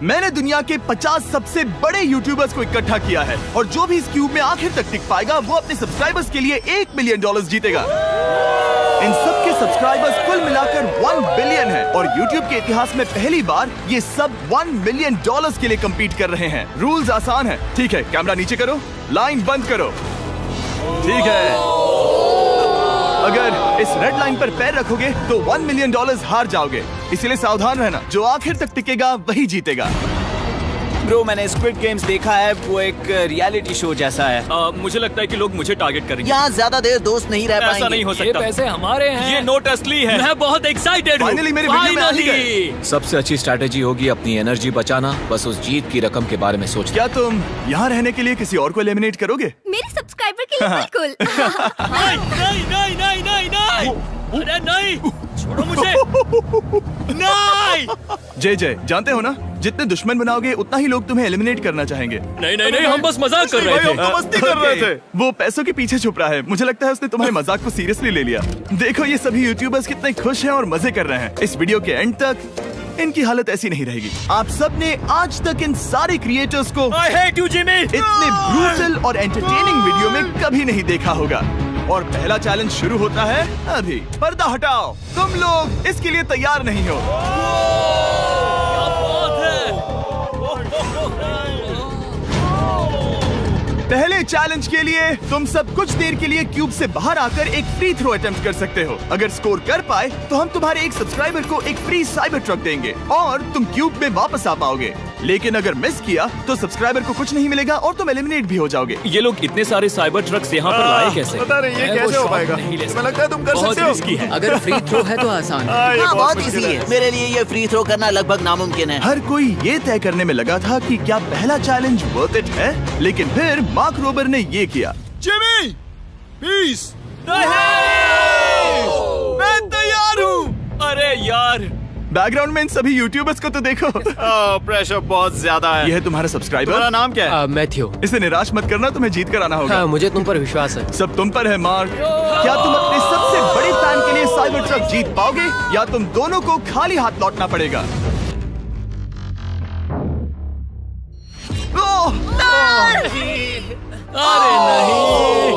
मैंने दुनिया के 50 सबसे बड़े यूट्यूबर्स को इकट्ठा किया है और जो भी इस क्यूब में आखिर तक टिक पाएगा वो अपने सब्सक्राइबर्स के लिए $1 मिलियन जीतेगा। इन सब के सब्सक्राइबर्स कुल मिलाकर 1 बिलियन है और YouTube के इतिहास में पहली बार ये सब $1 मिलियन के लिए कम्पीट कर रहे हैं। रूल्स आसान है, ठीक है? कैमरा नीचे करो, लाइन बंद करो, ठीक है? अगर इस रेड लाइन पर पैर रखोगे तो $1 मिलियन हार जाओगे, इसलिए सावधान रहना। जो आखिर तक टिकेगा वही जीतेगा। ब्रो, मैंने स्क्विड गेम्स देखा है, वो एक रियलिटी शो जैसा है। मुझे लगता है कि लोग मुझे टारगेट करेंगे। यहाँ ज्यादा देर दोस्त नहीं रह पाएंगे। ऐसा नहीं हो सकता। ये पैसे हमारे हैं। ये नोट असली है। मैं बहुत एक्साइटेड हूँ। फाइनली मेरी वीडियो में आ ही गए। सबसे अच्छी स्ट्रैटेजी होगी अपनी एनर्जी बचाना, बस उस जीत की रकम के बारे में सोचना। क्या तुम यहाँ रहने के लिए किसी और को एलिमिनेट करोगे? मेरे सब्सक्राइबर के लिए बिल्कुल। नहीं। अरे नहीं, छोड़ो मुझे। नहीं। जय जानते हो ना, जितने दुश्मन बनाओगे उतना ही लोग तुम्हें एलिमिनेट करना चाहेंगे। नहीं, हम बस मजाक कर रहे थे। हम तो मस्ती कर रहे थे। वो पैसों के पीछे छुप रहा है। मुझे लगता है उसने तुम्हारे मजाक को सीरियसली ले लिया। देखो ये सभी यूट्यूबर्स कितने खुश हैं और मजे कर रहे हैं। इस वीडियो के एंड तक इनकी हालत ऐसी नहीं रहेगी। आप सब ने आज तक इन सारे क्रिएटर्स को I hate you, Jimmy! इतने ब्रूटल और एंटरटेनिंग वीडियो में कभी नहीं देखा होगा। और पहला चैलेंज शुरू होता है अभी। पर्दा हटाओ, तुम लोग इसके लिए तैयार नहीं हो। पहले चैलेंज के लिए तुम सब कुछ देर के लिए क्यूब से बाहर आकर एक फ्री थ्रो अटेम्प्ट कर सकते हो। अगर स्कोर कर पाए तो हम तुम्हारे एक सब्सक्राइबर को एक फ्री साइबर ट्रक देंगे और तुम क्यूब में वापस आ पाओगे। लेकिन अगर मिस किया तो सब्सक्राइबर को कुछ नहीं मिलेगा और तुम एलिमिनेट भी हो जाओगे। ये लोग इतने सारे साइबर ट्रक्स यहाँ पर लाए कैसे? पता नहीं ये कैसे हो पाएगा। मुझे लगता है तुम कर सकते हो। रिस्की है। अगर फ्री थ्रो है तो आसान है। हाँ, बहुत इजी है। मेरे लिए ये फ्री थ्रो करना लगभग नामुमकिन है। हर कोई ये तय करने में लगा था कि क्या पहला चैलेंज वर्थ इट है, लेकिन फिर मार्क रोबर ने ये किया। Jimmy, please. मैं तैयार हूँ। अरे यार, बैकग्राउंड में इन सभी यूट्यूबर्स को तो देखो। प्रेशर बहुत ज्यादा है। ये है तुम्हारा सब्सक्राइबर। तुम्हारा नाम क्या है? मैथ्यू। इसे निराश मत करना, तुम्हें जीत कर आना होगा। हाँ, मुझे तुम पर विश्वास है। सब तुम पर है मार्क। क्या तुम अपने सबसे बड़े फैन के लिए साइबर ट्रक जीत पाओगे या तुम दोनों को खाली हाथ लौटना पड़ेगा? अरे नहीं,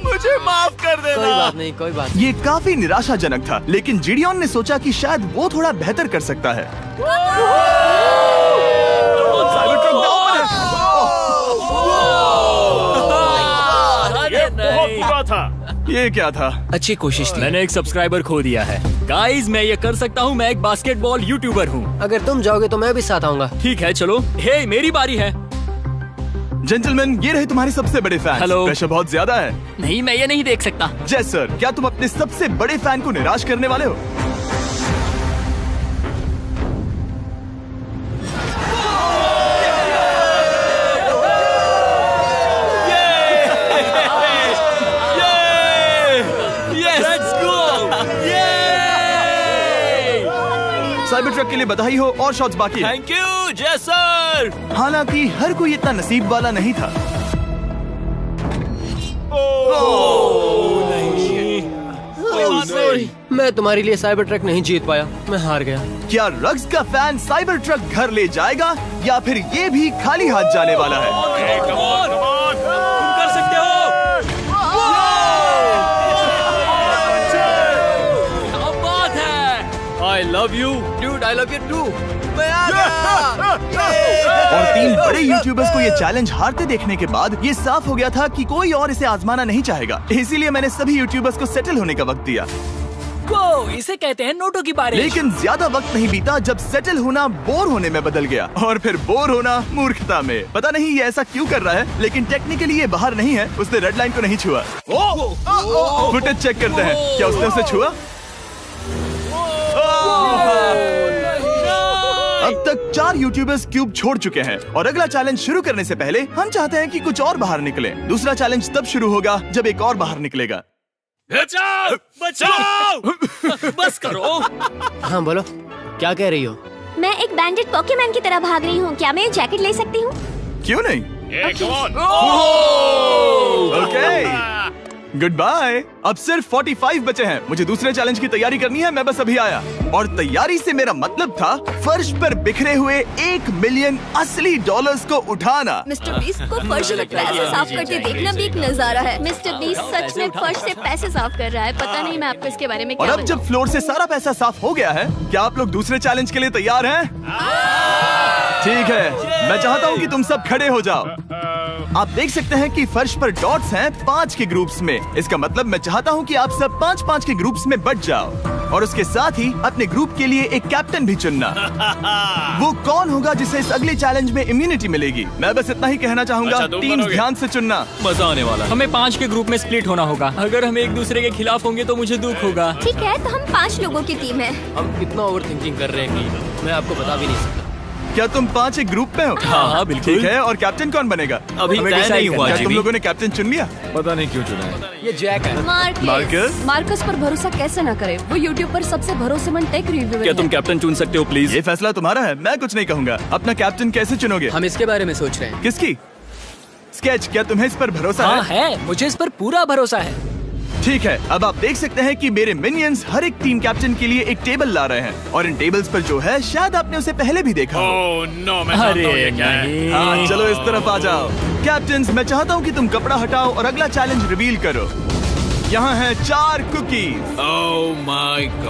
मुझे माफ कर देना। कोई बात नहीं, कोई बात ये काफी निराशाजनक था, लेकिन जिडियन ने सोचा कि शायद वो थोड़ा बेहतर कर सकता है। साइबर ट्रक डाउन है। अरे नहीं। बुरा था। ये क्या था? अच्छी कोशिश थी। मैंने एक सब्सक्राइबर खो दिया है। गाइस, मैं ये कर सकता हूँ। मैं एक बास्केटबॉल यूट्यूबर हूँ। अगर तुम जाओगे तो मैं भी साथ आऊंगा। ठीक है, चलो। हे, मेरी बारी है। जेंटलमैन, ये रहे तुम्हारे सबसे बड़े फैन। हेलो। प्रेशर बहुत ज्यादा है। नहीं, मैं ये नहीं देख सकता। जय सर, क्या तुम अपने सबसे बड़े फैन को निराश करने वाले हो? साइबर ट्रक के लिए बधाई हो और शॉट्स बाकी है। थैंक यू जय सर। हालांकि हर कोई इतना नसीब वाला नहीं था। सॉरी, मैं तुम्हारे लिए साइबर ट्रक नहीं जीत पाया, मैं हार गया। क्या रग्स का फैन साइबर ट्रक घर ले जाएगा या फिर ये भी खाली हाथ जाने वाला है? तुम कर सकते हो। क्या बात है। I love you Dude, I love you too. और 3 बड़े यूट्यूबर्स को ये चैलेंज हारते देखने के बाद ये साफ हो गया था कि कोई और इसे आजमाना नहीं चाहेगा। इसीलिए मैंने सभी यूट्यूबर्स को सेटल होने का वक्त दिया। इसे कहते हैं नोटों की बारिश। लेकिन ज्यादा वक्त नहीं बीता जब सेटल होना बोर होने में बदल गया और फिर बोर होना मूर्खता में। पता नहीं ये ऐसा क्यों कर रहा है, लेकिन टेक्निकली ये बाहर नहीं है। उसने रेड लाइन को नहीं छुआ। फुटेज चेक करते हैं, क्या उसने उसे छुआ? अब तक 4 यूट्यूबर्स क्यूब छोड़ चुके हैं और अगला चैलेंज शुरू करने से पहले हम चाहते हैं कि कुछ और बाहर निकले। दूसरा चैलेंज तब शुरू होगा जब एक और बाहर निकलेगा। बचाओ, बचाओ। बस करो। हाँ बोलो, क्या कह रही हो? मैं एक बैंडेड पॉकेमैन की तरह भाग रही हूँ। क्या मैं ये जैकेट ले सकती हूँ? क्यों नहीं? ओके। Good bye. अब सिर्फ 45 बचे हैं। मुझे दूसरे चैलेंज की तैयारी करनी है। मैं बस अभी आया। और तैयारी से मेरा मतलब था फर्श पर बिखरे हुए 1 मिलियन असली डॉलर्स को उठाना। मिस्टर बीस्ट को फर्श में पैसे साफ करते देखना भी एक नजारा है। मिस्टर बीस्ट सच में फर्श से पैसे साफ कर रहा है। पता नहीं मैं आपको इसके बारे में और क्या अब जब फ्लोर से सारा पैसा साफ हो गया है, क्या आप लोग दूसरे चैलेंज के लिए तैयार हैं? ठीक है, मैं चाहता हूँ कि तुम सब खड़े हो जाओ। आप देख सकते हैं कि फर्श पर डॉट्स हैं 5 के ग्रुप्स में। इसका मतलब मैं चाहता हूँ कि आप सब 5-5 के ग्रुप्स में बंट जाओ और उसके साथ ही अपने ग्रुप के लिए एक कैप्टन भी चुनना। वो कौन होगा जिसे इस अगले चैलेंज में इम्यूनिटी मिलेगी? मैं बस इतना ही कहना चाहूंगा, टीम ध्यान से चुनना। मजा आने वाला। हमें 5 के ग्रुप में स्प्लिट होना होगा। अगर हम एक दूसरे के खिलाफ होंगे तो मुझे दुख होगा। ठीक है, तो हम 5 लोगों की टीम है। हम कितना ओवर थिंकिंग कर रहे हैं कि मैं आपको बता भी नहीं सकता। क्या तुम 5 एक ग्रुप में हो? हाँ, बिल्कुल। ठीक है, और कैप्टन कौन बनेगा? अभी हमें तय decide नहीं करना हुआ, है। क्या तुम जिमी। लोगों ने कैप्टन चुन लिया? पता नहीं क्यों चुना है। ये जैक है। मार्कस? मार्कस पर भरोसा कैसे न करे? वो यूट्यूब पर सबसे भरोसेमंद टेक रिव्यूअर क्या है। तुम कैप्टन चुन सकते हो प्लीज? ये फैसला तुम्हारा है, मैं कुछ नहीं कहूंगा। अपना कैप्टन कैसे चुनोगे? हम इसके बारे में सोच रहे हैं। किसकी? स्केच, क्या तुम्हें इस पर भरोसा हाँ है? है, मुझे इस पर पूरा भरोसा है। ठीक है, अब आप देख सकते हैं कि मेरे मिनियंस हर एक टीम कैप्टन के लिए एक टेबल ला रहे हैं और इन टेबल्स पर जो है शायद आपने उसे पहले भी देखा हो। अरे नहीं। हाँ, चलो इस तरफ आ जाओ। कैप्टन्स, मैं चाहता हूँ कि तुम कपड़ा हटाओ और अगला चैलेंज रिवील करो। यहाँ हैं 4 कुकीज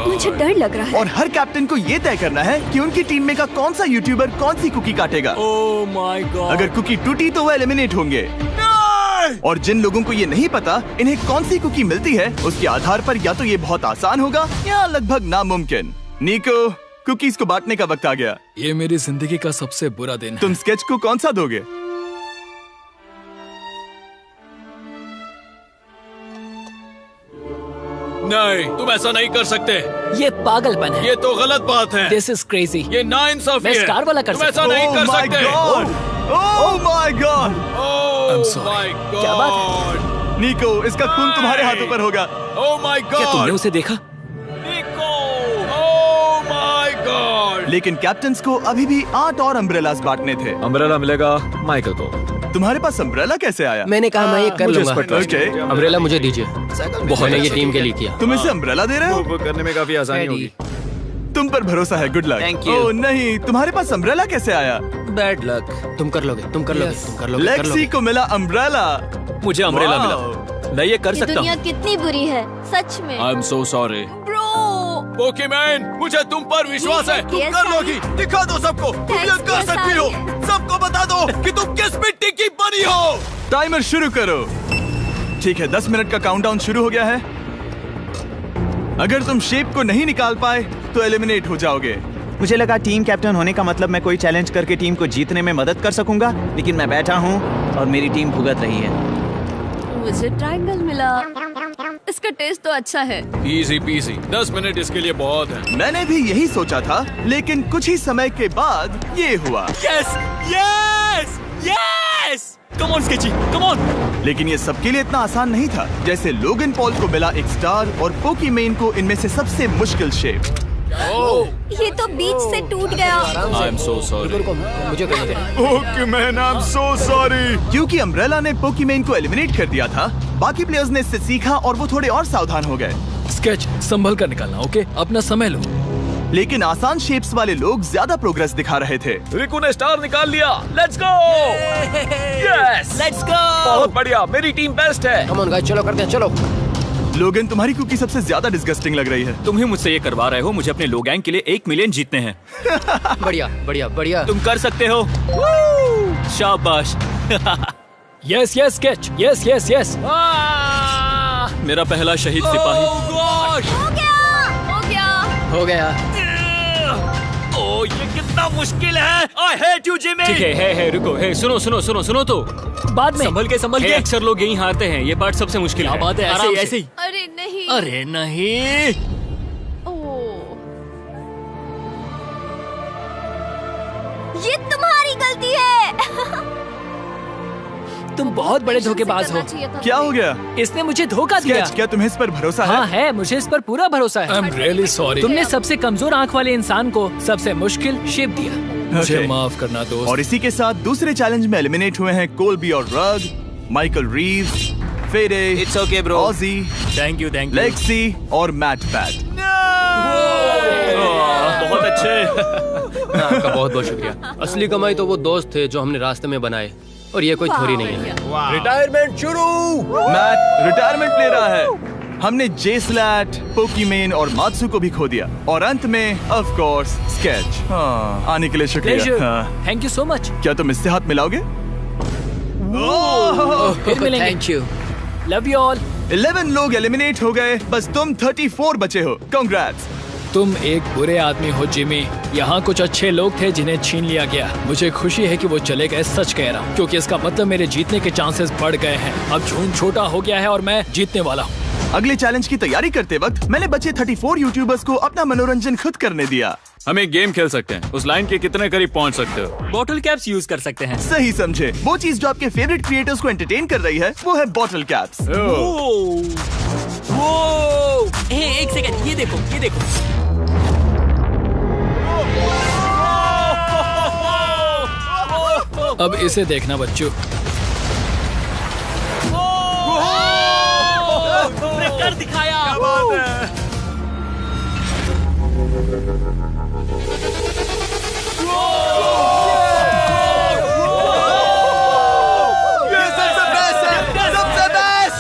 मुझे डर लग रहा है। और हर कैप्टन को ये तय करना है कि उनकी टीम में का कौन सा यूट्यूबर कौन सी कुकी काटेगा। Oh my God. अगर कुकी टूटी तो वो एलिमिनेट होंगे। और जिन लोगों को ये नहीं पता इन्हें कौन सी कुकी मिलती है, उसके आधार पर या तो ये बहुत आसान होगा या लगभग नामुमकिन। निको, कुकीज को बांटने का वक्त आ गया। ये मेरी जिंदगी का सबसे बुरा दिन है। तुम स्केच को कौन सा दोगे? नहीं, तुम ऐसा नहीं कर सकते। ये पागलपन है। ये तो गलत बात है। This is crazy. ये नाइंसाफी मैं है। स्टार वाला कर तुम ऐसा सकता नहीं Oh कर my सकते। God! Oh my God! I'm sorry. क्या क्या बात बात? निको, इसका खून तुम्हारे हाथों पर होगा। Oh my God! क्या तुमने उसे देखा? निको! Oh my God! लेकिन कैप्टन्स को अभी भी 8 और अम्ब्रेलास बांटने थे। अम्ब्रेला मिलेगा माइकल को। तुम्हारे पास अम्ब्रेला कैसे आया? मैंने कहा मैं ये कर मुझे इस लूंगा। पर trust Okay. है। अम्ब्रेला मुझे दीजिए। मैंने ये टीम के लिए किया। तुम इसे अम्ब्रेला दे रहे हो? वो करने में काफी आसानी होगी। तुम पर भरोसा है, गुड लक। Thank you. ओह नहीं, तुम्हारे पास अम्ब्रेला कैसे आया? Bad luck. तुम कर लोगे, तुम कर लोगे, तुम कर लोगे, कर लेक्सी लोगे। को मिला अम्ब्रेला। मुझे अम्ब्रेला Wow. मिला। मैं ये कर ये सकता दुनिया हूँ। कितनी बुरी है, सच में। I'm so sorry. Bro, Pokémon, मुझे तुम पर विश्वास है। तुम Yes, कर I- लोगी। दिखा दो सबको। तुम ये Thanks, कर yes, सकती हो। I- सबको बता दो कि तुम किस मिट्टी की बनी हो। टाइमर शुरू करो। ठीक है, 10 मिनट का काउंटडाउन शुरू हो गया है। अगर तुम शेप को नहीं निकाल पाए तो एलिमिनेट हो जाओगे। मुझे लगा टीम कैप्टन होने का मतलब मैं कोई चैलेंज करके टीम को जीतने में मदद कर सकूंगा, लेकिन मैं बैठा हूँ और मेरी टीम भुगत रही है। मुझे ट्रायंगल मिला। इसका टेस्ट तो अच्छा है। Easy peasy. 10 मिनट इसके लिए बहुत है। मैंने भी यही सोचा था, लेकिन कुछ ही समय के बाद ये हुआ। Yes yes yes. Come on sketchy, come on. लेकिन ये सबके लिए इतना आसान नहीं था। जैसे लोगन पॉल को मिला एक स्टार और पोकीमेन को इनमें से सबसे मुश्किल शेप। ये तो बीच से टूट गया। I'm so sorry. रुको, मुझे करने दे। पोकीमेन, आई एम सो सॉरी। क्योंकि अम्ब्रेला ने पोकीमेन को एलिमिनेट कर दिया था, बाकी प्लेयर्स ने इससे सीखा और वो थोड़े और सावधान हो गए। स्केच संभल कर निकालना, ओके? अपना समय लो। लेकिन आसान शेप्स वाले लोग ज्यादा प्रोग्रेस दिखा रहे थे। रिकू ने स्टार निकाल लिया। Let's go. Yes, let's go. बहुत बढ़िया। मेरी टीम बेस्ट है। कम ऑन गाइस, चलो करते हैं, चलो। लोगन, तुम्हारी कुकी सबसे ज्यादा डिस्गस्टिंग लग रही है। तुम ही मुझसे ये करवा रहे हो। मुझे अपने लो गैंग के लिए 1 मिलियन जीतने हैं। बढ़िया, बढ़िया, बढ़िया। तुम कर सकते हो। शाबाश। Yes yes sketch, yes yes yes. मेरा पहला शहीद सिपाही। हो गया, हो गया। हो गया। ओह, ये कितना मुश्किल है। I hate you, Jimmy। ठीक है, रुको, सुनो सुनो सुनो सुनो तो बाद में संभल के अक्सर लोग यहीं हारते हैं। ये पार्ट सबसे मुश्किल है। बात है, ऐसे आराम ही, से। ऐसे ही। अरे नहीं। अरे नहीं। ओह, ये तुम्हारी गलती है। तुम बहुत बड़े धोखेबाज हो। करना चाहिए था क्या हो तुम्हें। गया? इसने मुझे धोखा दिया। स्केच, क्या तुम्हें इस पर भरोसा हाँ है? है, मुझे इस पर पूरा भरोसा है। I'm really sorry. तुमने सबसे कमजोर आंख वाले इंसान को सबसे मुश्किल शेप दिया। मुझे Okay. माफ करना दोस्त। और इसी के साथ दूसरे चैलेंज में एलिमिनेट हुए हैं कोलबी और रग, माइकल रीव्स, फेरे, It's okay, bro. ऑजी, थैंक यू लेक्सी और मैट पैट। बहुत अच्छे। आपका बहुत बहुत शुक्रिया। असली कमाई तो वो दोस्त थे जो हमने रास्ते में बनाए, और ये कोई थोड़ी नहीं है। रिटायरमेंट शुरू। मैट रिटायरमेंट ले रहा है। हमने जे स्लैट, पोकीमेन और मात्सु को भी खो दिया, और अंत में ऑफ कोर्स स्केच। हाँ, आने के लिए शुक्रिया। हाँ। Thank you so much. क्या तुम इससे हाथ मिलाओगे? फिर मिलेंगे। Thank you. Love you all. 11 लोग एलिमिनेट हो गए, बस तुम 34 बचे हो। कांग्रेट्स। तुम एक बुरे आदमी हो जिमी। यहाँ कुछ अच्छे लोग थे जिन्हें छीन लिया गया। मुझे खुशी है कि वो चले गए, सच कह रहा हूँ, क्योंकि इसका मतलब मेरे जीतने के चांसेस बढ़ गए हैं। अब झूठ छोटा हो गया है और मैं जीतने वाला हूँ। अगले चैलेंज की तैयारी करते वक्त मैंने बचे 34 यूट्यूबर्स को अपना मनोरंजन खुद करने दिया। हम एक गेम खेल सकते हैं। उस लाइन के कितने करीब पहुंच सकते हो? बॉटल कैप्स यूज कर सकते हैं। सही समझे। वो चीज जो आपके फेवरेट क्रिएटर्स को एंटरटेन कर रही है वो है बॉटल कैप्स। एक सेकंड, ये देखो, ये देखो। अब इसे देखना बच्चों। कर दिखाया।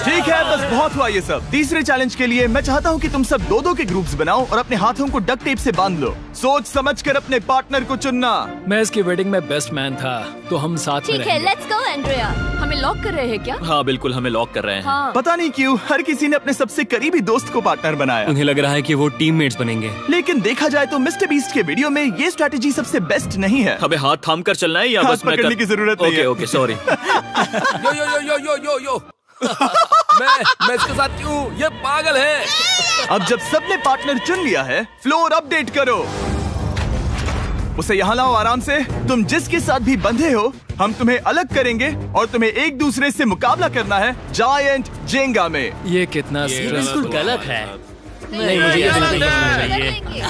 ठीक है, बस बहुत हुआ ये सब। तीसरे चैलेंज के लिए मैं चाहता हूँ कि तुम सब 2-2 के ग्रुप्स बनाओ और अपने हाथों को डक्ट टेप से बांध लो। सोच समझ कर अपने पार्टनर को चुनना। मैं इसकी वेडिंग में बेस्ट मैन था, तो हम साथ में ठीक है, लेट्स गो एंड्रिया। हमें लॉक कर रहे हैं क्या? हाँ बिल्कुल, हमें लॉक कर रहे हैं। हाँ। पता नहीं क्यों हर किसी ने अपने सबसे करीबी दोस्त को पार्टनर बनाया। उन्हें लग रहा है कि वो टीममेट्स बनेंगे। लेकिन देखा जाए तो मिस्टर बीस्ट के वीडियो में ये स्ट्रेटेजी सबसे बेस्ट नहीं है। हमें हाथ थाम कर चलना है या हाथ बस मैं पकड़ने की जरूरत नहीं है। Okay, sorry. Yo yo yo yo yo yo yo. मैं इसके साथ क्यों? ये पागल है। अब जब सबने पार्टनर चुन लिया है, फ्लोर अपडेट करो। उसे यहाँ लाओ आराम से। तुम जिसके साथ भी बंधे हो, हम तुम्हें अलग करेंगे और तुम्हें एक दूसरे से मुकाबला करना है जायंट जेंगा में। ये कितना बिल्कुल गलत है। नहीं, मुझे ये बिल्कुल नहीं चाहिए।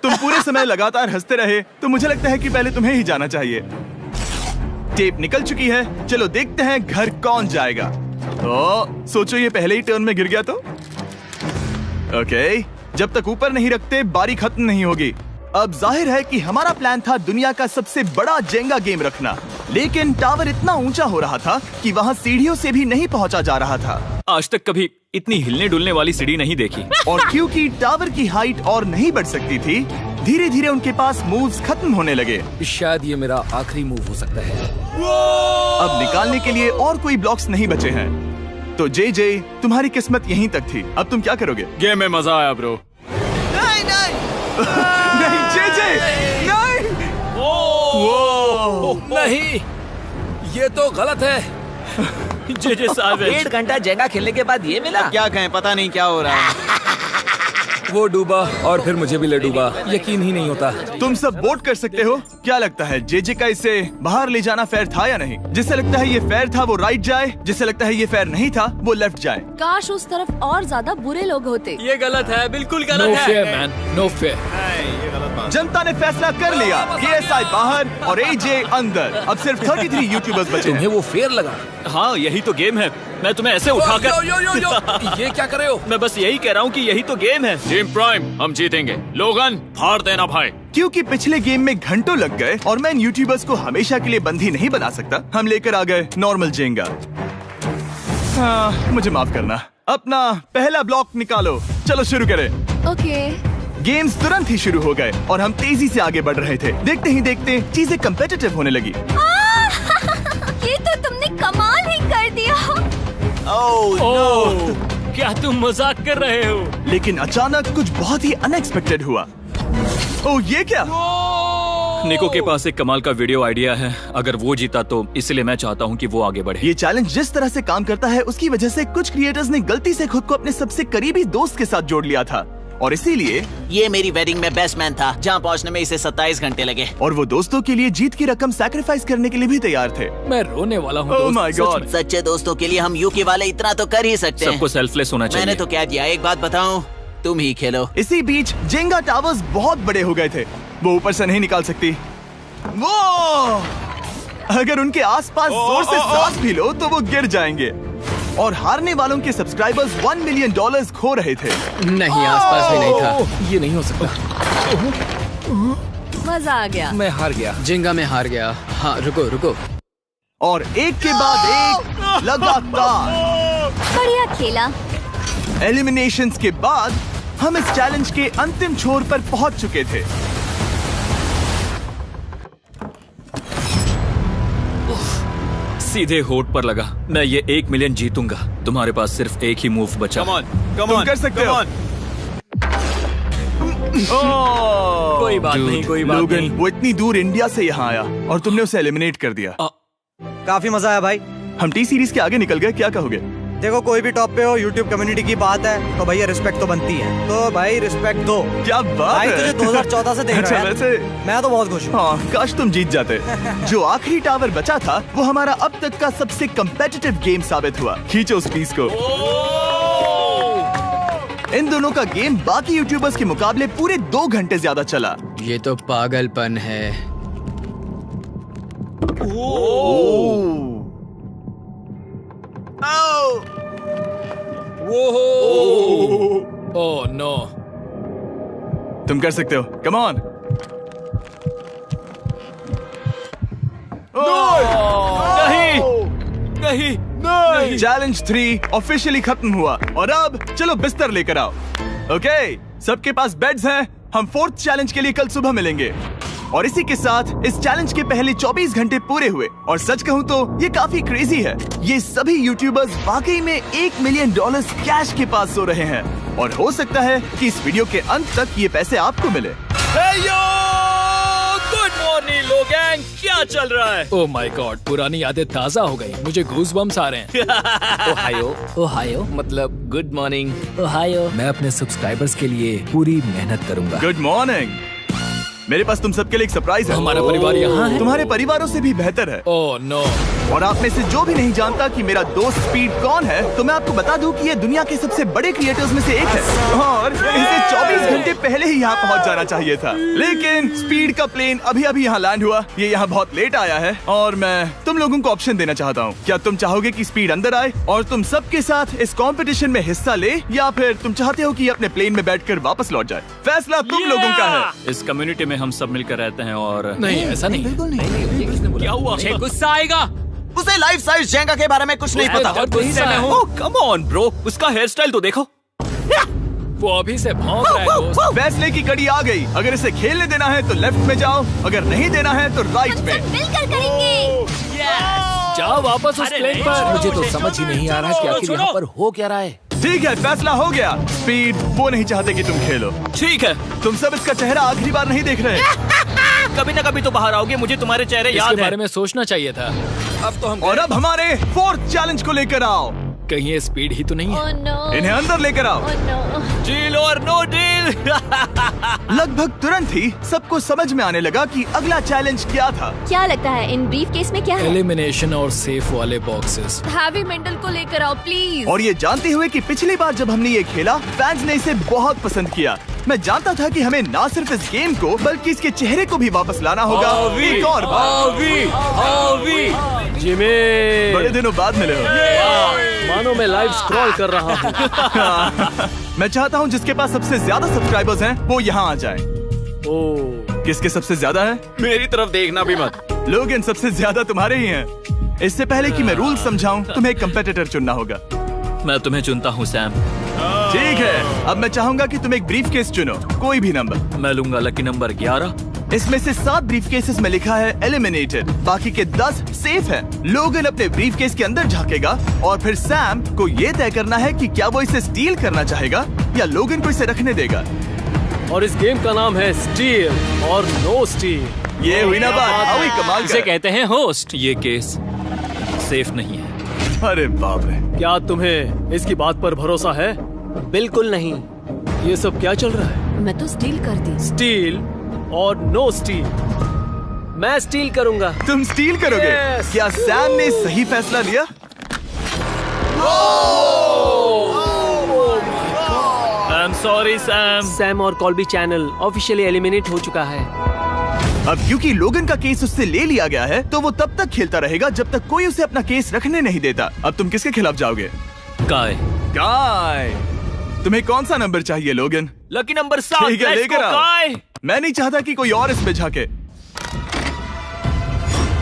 तुम पूरे समय लगातार हंसते रहे, तो मुझे लगता है कि पहले तुम्हें ही जाना चाहिए। टेप निकल चुकी है, चलो देखते हैं घर कौन जाएगा। सोचो ये पहले ही टर्न में गिर गया तो। ओके, जब तक ऊपर नहीं रखते बारी खत्म नहीं होगी। अब जाहिर है कि हमारा प्लान था दुनिया का सबसे बड़ा जेंगा गेम रखना, लेकिन टावर इतना ऊंचा हो रहा था कि वहाँ सीढ़ियों से भी नहीं पहुँचा जा रहा था। आज तक कभी इतनी हिलने डुलने वाली सीढ़ी नहीं देखी। और क्योंकि टावर की हाइट और नहीं बढ़ सकती थी, धीरे धीरे उनके पास मूव्स खत्म होने लगे। शायद ये मेरा आखिरी मूव हो सकता है। अब निकालने के लिए और कोई ब्लॉक्स नहीं बचे हैं। तो जे तुम्हारी किस्मत यहीं तक थी। अब तुम क्या करोगे? गेम में मजा आया ब्रो। नहीं जे नहीं। नहीं, ये तो गलत है। जे साहब, 1.5 घंटा जेंगा खेलने के बाद ये मिला। क्या कहें, पता नहीं क्या हो रहा है। वो डूबा और फिर मुझे भी ले डूबा। यकीन ही नहीं होता। तुम सब वोट कर सकते हो। क्या लगता है जे का इसे बाहर ले जाना फेयर था या नहीं? जिसे लगता है ये फेयर था वो राइट जाए, जिसे लगता है ये फेयर नहीं था वो लेफ्ट जाए। काश उस तरफ और ज्यादा बुरे लोग होते। ये गलत है, बिल्कुल नो गलत फेयर है। Man, no fair. जनता ने फैसला कर लिया। KSI बाहर और AJ अंदर। अब सिर्फ 33 यूट्यूबर्स बचे तुम्हें हैं। वो फेयर लगा? हाँ, यही तो गेम है। मैं तुम्हें ऐसे उठाकर यो यो यो यो। ये क्या कर रहे हो? मैं बस यही कह रहा हूँ कि यही तो गेम है। टीम प्राइम, हम जीतेंगे। लोगन, फाड़ देना भाई। क्योंकि पिछले गेम में घंटों लग गए और मैं इन यूट्यूबर्स को हमेशा के लिए बंदी नहीं बना सकता, हम लेकर आ गए नॉर्मल जेंगा। मुझे माफ करना। अपना पहला ब्लॉक निकालो। चलो शुरू करें। ओके। गेम्स तुरंत ही शुरू हो गए और हम तेजी से आगे बढ़ रहे थे। देखते ही देखते चीजें कम्पिटिटिव होने लगी। ये तो तुमने कमाल ही कर दिया। ओह, क्या तुम मजाक कर रहे हो? लेकिन अचानक कुछ बहुत ही अनएक्सपेक्टेड हुआ। ओह, ये क्या? निको के पास एक कमाल का वीडियो आइडिया है। अगर वो जीता तो इसलिए मैं चाहता हूँ कि वो आगे बढ़े। ये चैलेंज जिस तरह से काम करता है उसकी वजह से कुछ क्रिएटर्स ने गलती से खुद को अपने सबसे करीबी दोस्त के साथ जोड़ लिया था, और इसीलिए ये मेरी वेडिंग में बेस्ट मैन था, जहाँ पहुँचने में इसे 27 घंटे लगे। और वो दोस्तों के लिए जीत की रकम सैक्रिफाइस करने के लिए भी तैयार थे। मैं रोने वाला हूँ। Oh my God. सच्चे दोस्तों के लिए हम यूके वाले इतना तो कर ही सकते हैं। सबको सेल्फलेस होना चाहिए। मैंने तो क्या दिया, एक बात बताऊं, तुम ही खेलो। इसी बीच जेंगा टावर्स बहुत बड़े हो गए थे। वो ऊपर से नहीं निकाल सकती। वो अगर उनके आसपास जोर से सांस भी लो तो वो गिर जाएंगे। और हारने वालों के सब्सक्राइबर्स $1 मिलियन खो रहे थे। नहीं, आसपास भी नहीं था। ये नहीं हो सकता। मजा आ गया। मैं हार गया। जिंगा में हार गया। हाँ, रुको। और एक के बाद एक लगातार बढ़िया खेला। एलिमिनेशंस के बाद हम इस चैलेंज के अंतिम छोर पर पहुंच चुके थे। सीधे होठ पर लगा। मैं ये 1 मिलियन जीतूंगा। तुम्हारे पास सिर्फ एक ही मूव बचा। तुम कर सकते हो। कोई बात नहीं, कोई बात लोगन, नहीं। वो इतनी दूर इंडिया से यहाँ आया और तुमने उसे एलिमिनेट कर दिया। काफी मजा आया भाई। हम टी सीरीज के आगे निकल गए, क्या कहोगे? देखो, कोई भी टॉप पे हो, यूट्यूब कम्युनिटी की बात है तो भैया रिस्पेक्ट तो बनती है। तो भाई रिस्पेक्ट दो। क्या बात भाई है। तुझे 2014 से देख रहा है। वैसे मैं तो बहुत खुश हूँ। हाँ, काश तुम जीत जाते। जो आखिरी टावर बचा था वो हमारा अब तक का सबसे कम्पेटिटिव गेम साबित हुआ। खींचो उस पीस को। इन दोनों का गेम बाकी यूट्यूबर्स के मुकाबले पूरे 2 घंटे ज्यादा चला। ये तो पागलपन है। Oh no. तुम कर सकते हो, कम ऑन। नहीं। चैलेंज 3 ऑफिशियली खत्म हुआ और अब चलो बिस्तर लेकर आओ। ओके, सबके पास बेड्स हैं। हम 4th चैलेंज के लिए कल सुबह मिलेंगे। और इसी के साथ इस चैलेंज के पहले 24 घंटे पूरे हुए। और सच कहूँ तो ये काफी क्रेजी है। ये सभी यूट्यूबर्स वाकई में $1 मिलियन कैश के पास सो रहे हैं। और हो सकता है कि इस वीडियो के अंत तक ये पैसे आपको मिले। गुड मॉर्निंग लोगैंग, क्या चल रहा है? ओह माय गॉड, पुरानी यादें ताजा हो गई। मुझे गूज़बम्स आ रहे हैं। ओहायो मतलब गुड मॉर्निंग। ओहायो। मैं अपने सब्सक्राइबर्स के लिए पूरी मेहनत करूंगा। Good morning. मेरे पास तुम सबके लिए एक सरप्राइज है। हमारा परिवार यहाँ है। तुम्हारे परिवारों से भी बेहतर है। Oh no. और आप में से जो भी नहीं जानता कि मेरा दोस्त स्पीड कौन है, तो मैं आपको बता दूं कि ये दुनिया के सबसे बड़े क्रिएटर्स में से एक है। और इसे 24 घंटे पहले ही यहाँ पहुँच जाना चाहिए था। लेकिन स्पीड का प्लेन अभी अभी यहाँ लैंड हुआ। ये यहाँ बहुत लेट आया है और मैं तुम लोगों को ऑप्शन देना चाहता हूँ। क्या तुम चाहोगे कि स्पीड अंदर आए और तुम सबके साथ इस कंपटीशन में हिस्सा ले, या फिर तुम चाहते हो कि ये अपने प्लेन में बैठकर वापस लौट जाए? फैसला तुम लोगों का है। इस कम्युनिटी में हम सब मिलकर रहते हैं और नहीं, ऐसा नहीं। बिल्कुल नहीं। क्या हुआ? मुझे गुस्सा आएगा। उसे लाइफ साइज जेंगा के बारे में कुछ नहीं पता। बहुत गुस्से में हूँ। कम ऑन ब्रो, उसका हेयर स्टाइल तो देखो। वो अभी से भौंक रहा है दोस्त। फैसले की कड़ी आ गई। अगर इसे खेलने देना है तो लेफ्ट में जाओ, अगर नहीं देना है तो राइट में। मिलकर करेंगे। जाओ वापस उस प्लेन पर। मुझे तो समझ ही नहीं आ रहा कि आखिर यहाँ पर हो क्या रहा है। ठीक है, फैसला हो गया। स्पीड वो नहीं चाहते कि तुम खेलो। ठीक है। तुम सब इसका चेहरा आखिरी बार नहीं देख रहे। कभी ना कभी तो बाहर आओगे, मुझे तुम्हारे चेहरे याद इसके है। बारे में सोचना चाहिए था। अब तो हम और अब हमारे 4th चैलेंज को लेकर आओ। कहीं ये स्पीड ही तो नहीं है। Oh no. इन्हें अंदर लेकर आओ। Oh no. डील और नो डील। लगभग तुरंत ही सबको समझ में आने लगा कि अगला चैलेंज क्या था। क्या लगता है इन ब्रीफ केस में क्या है? एलिमिनेशन और सेफ वाले बॉक्सेस। हैवी मेंटल को लेकर आओ प्लीज। और ये जानते हुए कि पिछली बार जब हमने ये खेला फैंस ने इसे बहुत पसंद किया। मैं जानता था कि हमें ना सिर्फ इस गेम को बल्कि इसके चेहरे को भी वापस लाना होगा। एक और बार। जिमी, बड़े दिनों बाद मिले हो। मानो मैं लाइव स्क्रॉल कर रहा हूँ। मैं चाहता हूँ जिसके पास सबसे ज्यादा सब्सक्राइबर्स हैं वो यहाँ आ जाए। किसके सबसे ज्यादा है? मेरी तरफ देखना भी मत। लोगन सबसे ज्यादा तुम्हारे ही हैं। इससे पहले कि मैं रूल समझाऊं, तुम्हें एक कंपेटिटर चुनना होगा। मैं तुम्हें चुनता हूँ सैम। ठीक है, अब मैं चाहूंगा कि तुम एक ब्रीफ केस चुनो, कोई भी नंबर। मैं लूंगा लकी नंबर 11। इसमें से 7 ब्रीफ केसेस में लिखा है एलिमिनेटेड, बाकी के 10 सेफ हैं। लोगन अपने ब्रीफ केस के अंदर झांकेगा और फिर सैम को ये तय करना है कि क्या वो इसे स्टील करना चाहेगा या लोगन को इसे रखने देगा। और इस गेम का नाम है स्टील और नो स्टील। ये हुई ना बात, आओ ही कमाल इसे कर। कहते हैं होस्ट। ये केस सेफ नहीं है। अरे बाप रे। क्या तुम्हें इसकी बात पर भरोसा है? बिल्कुल नहीं। ये सब क्या चल रहा है? मैं तो स्टील कर दी। स्टील और नो स्टील। मैं स्टील करूंगा। तुम स्टील करोगे? Yes. क्या सैम ने सही फैसला लिया? I am sorry Sam. Sam और कॉल्बी चैनल ऑफिशियली एलिमिनेट हो चुका है। अब क्योंकि लोगन का केस उससे ले लिया गया है तो वो तब तक खेलता रहेगा जब तक कोई उसे अपना केस रखने नहीं देता। अब तुम किसके खिलाफ जाओगे? काय। काय। तुम्हें कौन सा नंबर चाहिए लोगन? Lucky number 7। ठीक है, लेकर आओ। काय। मैं नहीं चाहता कि कोई और इसमें झाके।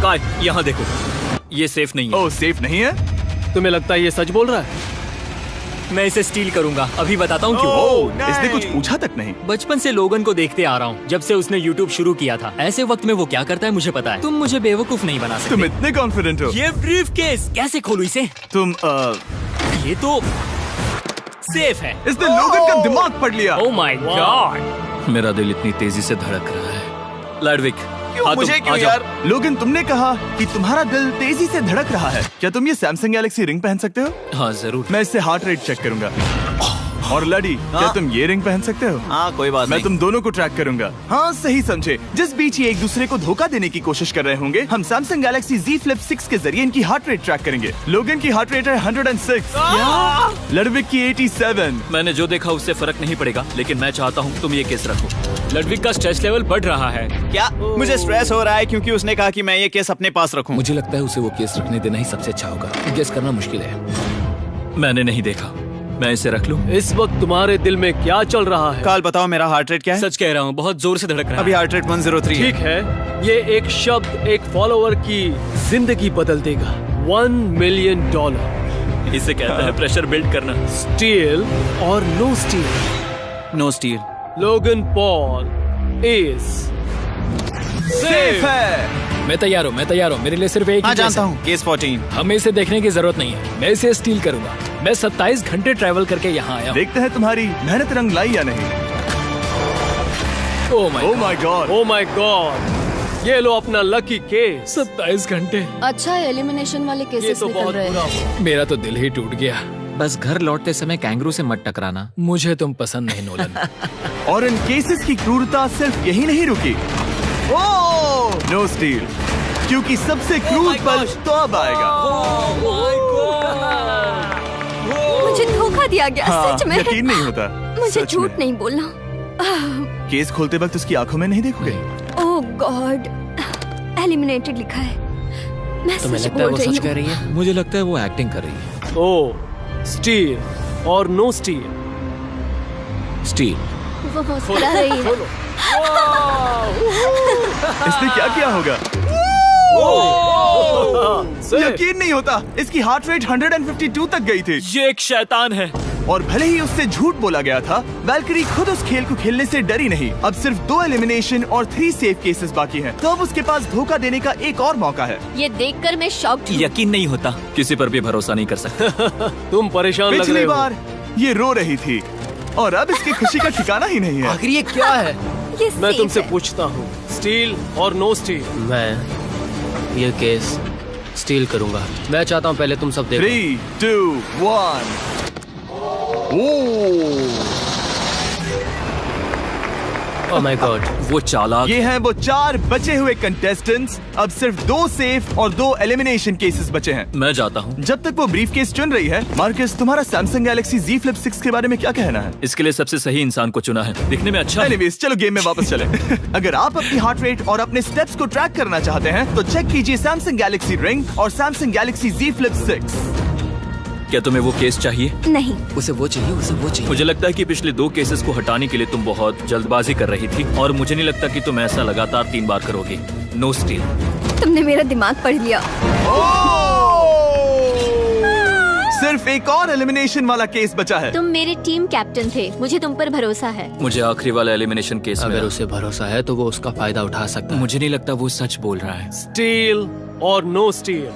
काय, यहाँ देखो, ये सेफ नहीं है। ओह, सेफ नहीं है? तुम्हें लगता है ये सच बोल रहा है? मैं इसे स्टील करूंगा, अभी बताता हूँ क्यों। ओह, इसने कुछ पूछा तक नहीं। बचपन से लोगन को देखते आ रहा हूँ, जब से उसने YouTube शुरू किया था। ऐसे वक्त में वो क्या करता है मुझे पता है। तुम मुझे बेवकूफ नहीं बना सकते। तुम इतने कॉन्फिडेंट हो? ये ब्रीफकेस कैसे खोलूं इसे? तुम ये तो सेफ है। इसने लोगन का दिमाग पढ़ लिया। Oh my God. मेरा दिल इतनी तेजी से धड़क रहा है। लैडविक, मुझे क्यों यार? लोगन, तुमने कहा कि तुम्हारा दिल तेजी से धड़क रहा है। क्या तुम ये सैमसंग गैलेक्सी रिंग पहन सकते हो? हाँ जरूर। मैं इससे हार्ट रेट चेक करूंगा। और लड़ी, क्या तुम ये रिंग पहन सकते हो? हाँ, कोई बात मैं नहीं। तुम दोनों को ट्रैक करूंगा। हाँ, सही समझे। जिस बीच ये एक दूसरे को धोखा देने की कोशिश कर रहे होंगे, हम सैमसंग गैलेक्सी Z Flip 6 के जरिए इनकी हार्ट रेट ट्रैक करेंगे। लोगन की हार्ट रेट है 106, लड़विक की 87। मैंने जो देखा उससे फर्क नहीं पड़ेगा, लेकिन मैं चाहता हूँ तुम ये केस रखो। लड़विक का स्ट्रेस लेवल बढ़ रहा है। क्या? मुझे स्ट्रेस हो रहा है क्योंकि उसने कहा कि मैं ये केस अपने पास रखूं। मुझे लगता है उसे वो केस रखने देना ही सबसे अच्छा होगा। गेस करना मुश्किल है। मैंने नहीं देखा, मैं इसे रख लूं? इस वक्त तुम्हारे दिल में क्या चल रहा है? काल, बताओ मेरा हार्ट रेट क्या है? सच कह रहा हूँ, बहुत जोर से धड़क रहा है। अभी हार्ट रेट 103 ठीक है, ये एक शब्द एक फॉलोवर की जिंदगी बदल देगा। $1 मिलियन। इसे कहते हैं प्रेशर बिल्ड करना। स्टील और no steal? No steal. Logan Paul is safe है। मैं तैयार हूँ, मेरे लिए सिर्फ एक हाँ, ही केस जानता है। हूँ, केस 14। हमें इसे देखने की जरूरत नहीं है, मैं इसे स्टील करूंगा। मैं 27 घंटे ट्रैवल करके यहाँ आया हूँ। देखते हैं तुम्हारी मेहनत रंग लाई या नहीं। Oh my God, oh my God, ये लो अपना लकी केस। 27 घंटे। अच्छा, एलिमिनेशन वाले ये केसेस तो निकल बहुत रहे बुरा हैं। हुआ। मेरा तो दिल ही टूट गया। बस घर लौटते समय कैंगरू से मत टकराना। मुझे तुम पसंद नहीं नोलन। और इन केसेस की क्रूरता सिर्फ यही नहीं रुकी। ओह, नो स्टील, क्योंकि सबसे क्रूर पल तो अब आएगा। मुझे धोखा दिया गया। हाँ, सच में यकीन नहीं होता। मुझे सच झूठ में। नहीं बोलना। केस खोलते वक्त उसकी आंखों में नहीं देखोगे? ओह गॉड, एलिमिनेटेड लिखा है। मैं तुम्हें सच लगता है बोल वो रही सच कह हूँ। रही है? मुझे लगता है वो एक्टिंग कर रही है। ओह, स्टील और नो स्टील? स्टील। वो मुस्कुरा रही है। इसने क्या किया होगा? यकीन नहीं होता, इसकी हार्ट रेट 152 तक गई थी। ये एक शैतान है। और भले ही उससे झूठ बोला गया था, वैल्करी खुद उस खेल को खेलने से डरी नहीं। अब सिर्फ 2 एलिमिनेशन और 3 सेफ केसेस बाकी हैं। तो अब उसके पास धोखा देने का एक और मौका है। ये देखकर मैं शॉक्ड हूँ। यकीन नहीं होता। किसी पर भी भरोसा नहीं कर सकते। तुम परेशान लग पिछली रहे हो। बार ये रो रही थी और अब इसकी खुशी का ठिकाना ही नहीं है। आखिर ये क्या है? ये मैं safe तुमसे है। पूछता हूँ, स्टील और नो स्टील? मैं ये केस स्टील करूंगा। मैं चाहता हूँ पहले तुम सब देखो। 3, 2, 1। ओह माय गॉड, वो चालाक। ये हैं वो 4 बचे हुए कंटेस्टेंट्स। अब सिर्फ 2 सेफ और 2 एलिमिनेशन केसेस बचे हैं। मैं जाता हूँ। जब तक वो ब्रीफकेस चुन रही है, मार्कस, तुम्हारा सैमसंग गैलेक्सी Z Flip 6 के बारे में क्या कहना है? इसके लिए सबसे सही इंसान को चुना है। दिखने में अच्छा है। एनीवेज, चलो गेम में वापस चलें। अगर आप अपनी हार्ट रेट और अपने स्टेप्स को ट्रैक करना चाहते हैं तो चेक कीजिए सैमसंग गैलेक्सी रिंग और सैमसंग गैलेक्सी Z Flip 6। क्या तुम्हें वो केस चाहिए? नहीं, उसे वो चाहिए, उसे वो चाहिए। मुझे लगता है कि पिछले 2 केसेस को हटाने के लिए तुम बहुत जल्दबाजी कर रही थी और मुझे नहीं लगता कि तुम ऐसा लगातार 3 बार करोगी। No steal. तुमने मेरा दिमाग पढ़ लिया। सिर्फ एक और एलिमिनेशन वाला केस बचा है। तुम मेरे टीम कैप्टन थे, मुझे तुम पर भरोसा है। मुझे आखिरी वाला एलिमिनेशन केस अगर में उसे भरोसा है तो वो उसका फायदा उठा सकता है। मुझे नहीं लगता वो सच बोल रहा है। स्टील और no steal?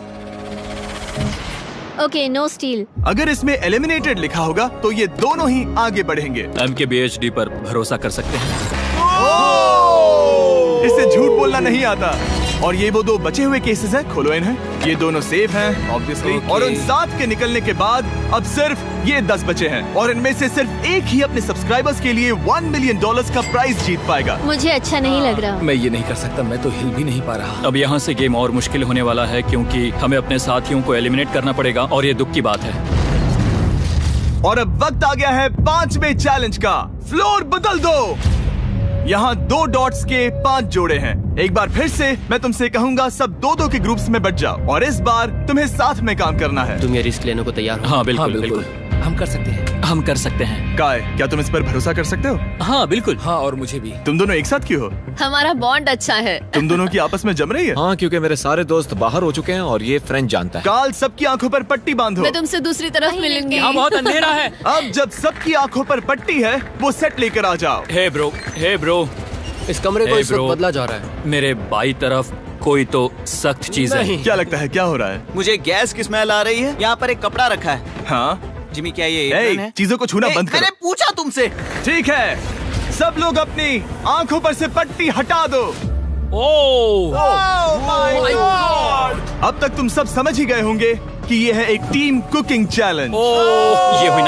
Okay, no steal. अगर इसमें एलिमिनेटेड लिखा होगा तो ये दोनों ही आगे बढ़ेंगे। MKBHD पर भरोसा कर सकते हैं। इसे झूठ बोलना नहीं आता। और ये वो 2 बचे हुए केसेस हैं, खोलो इन्हें। ये दोनों सेफ हैं ऑब्वियसली। और उन 7 के निकलने के बाद अब सिर्फ ये 10 बचे हैं और इनमें से सिर्फ एक ही अपने सब्सक्राइबर्स के लिए $1 मिलियन का प्राइज जीत पाएगा। मुझे अच्छा नहीं लग रहा। मैं ये नहीं कर सकता, मैं तो हिल भी नहीं पा रहा। अब यहाँ से गेम और मुश्किल होने वाला है क्योंकि हमें अपने साथियों को एलिमिनेट करना पड़ेगा और ये दुख की बात है। और अब वक्त आ गया है 5वें चैलेंज का। फ्लोर बदल दो। यहाँ 2 डॉट्स के 5 जोड़े हैं। एक बार फिर से मैं तुमसे कहूँगा, सब 2-2 के ग्रुप्स में बट जाओ और इस बार तुम्हें साथ में काम करना है। तुम ये रिस्क लेने को तैयार हो? हाँ बिल्कुल बिल्कुल। हम कर सकते हैं। हम कर सकते हैं। काय, क्या तुम इस पर भरोसा कर सकते हो? हाँ बिल्कुल। हाँ, और मुझे भी। तुम दोनों एक साथ क्यों हो? हमारा बॉन्ड अच्छा है। तुम दोनों की आपस में जम रही है? हाँ, क्योंकि मेरे सारे दोस्त बाहर हो चुके हैं और ये फ्रेंड जानता है। काल, सबकी आंखों पर पट्टी बांधो। मैं तुमसे दूसरी तरफ मिलूंगी। यहाँ बहुत अंधेरा है। अब जब सबकी आंखों पर पट्टी है, वो सेट लेकर आ जाओ। हे ब्रो, इस कमरे को इस वक्त बदला जा रहा है। मेरे बाई तरफ कोई तो सख्त चीज है। क्या लगता है क्या हो रहा है? मुझे गैस की स्मेल आ रही है। यहाँ पर एक कपड़ा रखा है। हाँ जिमी, क्या ये एप्रन है? चीजों को छूना बंद करो। मैंने पूछा तुमसे। ठीक है, सब लोग अपनी आंखों पर से पट्टी हटा दो। Oh my God! अब तक तुम सब समझ ही गए होंगे कि ये है एक टीम कुकिंग चैलेंज। ये हुई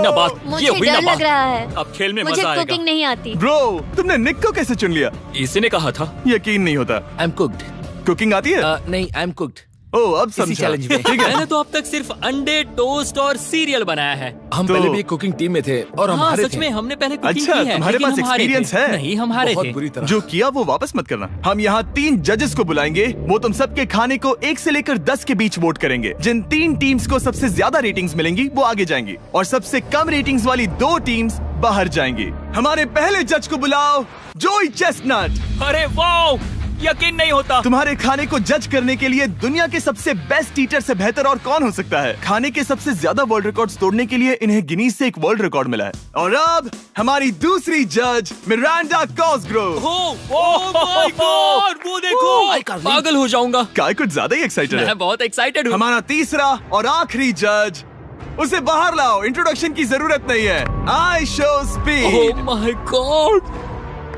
ना बात। मुझे डर लग रहा है। अब खेल में मुझे मजा आएगा। कुकिंग नहीं आती। ब्रो, तुमने निक को कैसे चुन लिया? इसी ने कहा था। यकीन नहीं होता। I am cooked. कुकिंग आती है? नहीं, आई एम कुक्ड। ओह, अब समझा। चैलेंज में। ठीक है। मैंने तो अब तक सिर्फ अंडे, टोस्ट और सीरियल बनाया है। हम तो- पहले भी कुकिंग टीम में थे और हम हाँ हारे सच थे। में हमने पहले कुकिंग अच्छा, की है। तुम्हारे लेकिन पास हम हारे एक्सपीरियंस थे। है? नहीं, हम हारे बहुत थे। बुरी तरह। जो किया वो वापस मत करना। हम यहाँ 3 जजेस को बुलाएंगे। वो तुम सबके खाने को 1 से लेकर 10 के बीच वोट करेंगे। जिन 3 टीम्स को सबसे ज्यादा रेटिंग्स मिलेंगी वो आगे जाएंगी और सबसे कम रेटिंग्स वाली 2 टीम्स बाहर जाएंगी। हमारे पहले जज को बुलाओ, जोई चेस्टनट। अरे वाओ, यकीन नहीं होता। तुम्हारे खाने को जज करने के लिए दुनिया के सबसे बेस्ट ईटर से बेहतर और कौन हो सकता है? खाने के सबसे ज्यादा वर्ल्ड रिकॉर्ड्स तोड़ने के लिए इन्हें गिनीज से एक वर्ल्ड रिकॉर्ड मिला है। और अब हमारी दूसरी जज मिरांडा कॉसग्रोव। ओह माय गॉड, वो देखो। पागल हो जाऊंगा। काय कुछ ज्यादा ही एक्साइटेड है। मैं बहुत एक्साइटेड हूँ। हमारा तीसरा और आखिरी जज, उसे बाहर लाओ। इंट्रोडक्शन की जरूरत नहीं है। I show speed. Oh my God,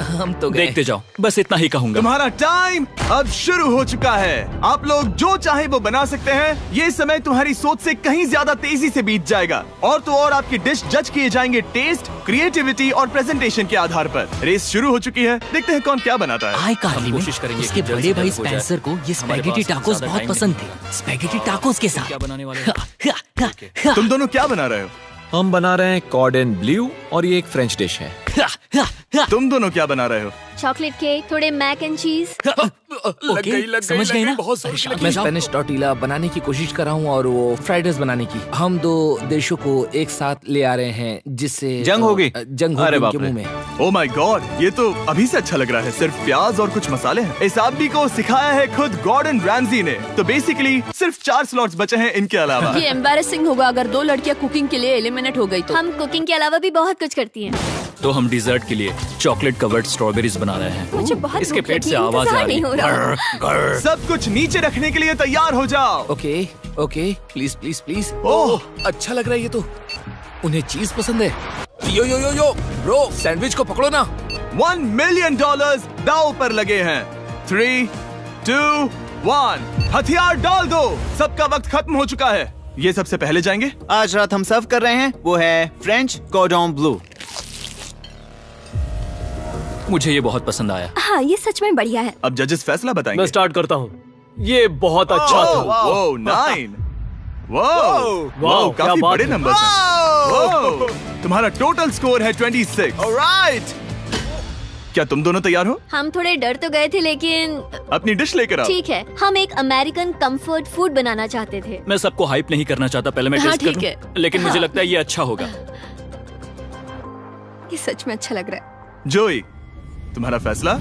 हम तो गए। देखते जाओ, बस इतना ही कहूंगा। तुम्हारा टाइम अब शुरू हो चुका है। आप लोग जो चाहे वो बना सकते हैं। ये समय तुम्हारी सोच से कहीं ज्यादा तेजी से बीत जाएगा। और तो और आपकी डिश जज किए जाएंगे टेस्ट, क्रिएटिविटी और प्रेजेंटेशन के आधार पर। रेस शुरू हो चुकी है। देखते हैं कौन क्या बनाता है। आई कार्ली में कोशिश करेंगे उसके कि जल्द बड़े से भाई जल्द हो जाए। स्पेंसर को ये हमारे स्पैगेटी पास टाकोस ज्यादा बहुत टाइम पसंद थे। स्पैगेटी टाकोस के साथ क्या बनाने वाले हो? तुम दोनों क्या बना रहे हो? हम बना रहे हैं कॉर्डन ब्लू और ये एक फ्रेंच डिश है। तुम दोनों क्या बना रहे हो? चॉकलेट केक, थोड़े मैक एंड चीज। लग गई, समझ गई ना? बहुत मैं स्पेनिश टॉर्टिला बनाने की कोशिश कर रहा हूँ और वो फ्राइड राइस बनाने की। हम 2 देशों को एक साथ ले आ रहे हैं जिससे जंग होगी। जंग अरे होगी बाप उनके रे। मुंह में। ओ माय गॉड, ये तो अभी से अच्छा लग रहा है। सिर्फ प्याज और कुछ मसाले हैं। इस आदमी को सिखाया है खुद गॉर्डन रैमजी ने। तो बेसिकली सिर्फ 4 स्लॉट्स बचे हैं इनके अलावा। ये एम्बैरेसिंग होगा अगर 2 लड़कियां कुकिंग के लिए एलिमिनेट हो गई तो। हम कुकिंग के अलावा भी बहुत कुछ करती हैं। तो हम डिजर्ट के लिए चॉकलेट कवर्ड स्ट्रॉबेरीज बना रहे हैं। मुझे बहुत इसके भूख पेट लगी से है, आवाज आ इंतजार रही नहीं हो रहा। है। सब कुछ नीचे रखने के लिए तैयार हो जाओ। Okay okay, please please please. ओह, अच्छा लग रहा है ये तो। उन्हें चीज पसंद है। यो यो यो यो ब्रो, सैंडविच को पकड़ो ना। $1 मिलियन दांव पर लगे हैं। 3, 2, 1, हथियार डाल दो। सबका वक्त खत्म हो चुका है। ये सबसे पहले जाएंगे। आज रात हम सर्व कर रहे हैं वो है फ्रेंच कॉर्डन ब्लू। मुझे ये बहुत पसंद आया। हाँ, ये सच में बढ़िया है। अब जजेस फैसला बताएंगे। मैं स्टार्ट करता हूँ। ये बहुत अच्छा था। वो 9। वाओ, वाओ, क्या काफी बात बड़े है। नंबर हैं। तुम्हारा टोटल स्कोर है 26। ऑलराइट। क्या तुम दोनों तैयार हो? हम थोड़े डर तो गए थे लेकिन अपनी डिश लेकर आओ। ठीक है। हम एक अमेरिकन कंफर्ट फूड बनाना चाहते थे। मैं सबको हाइप नहीं करना चाहता, पहले मैं हाँ, टेस्ट ठीक करूं। लेकिन मुझे लगता है ये अच्छा होगा। ये सच में अच्छा लग रहा है। जोई, तुम्हारा फैसला?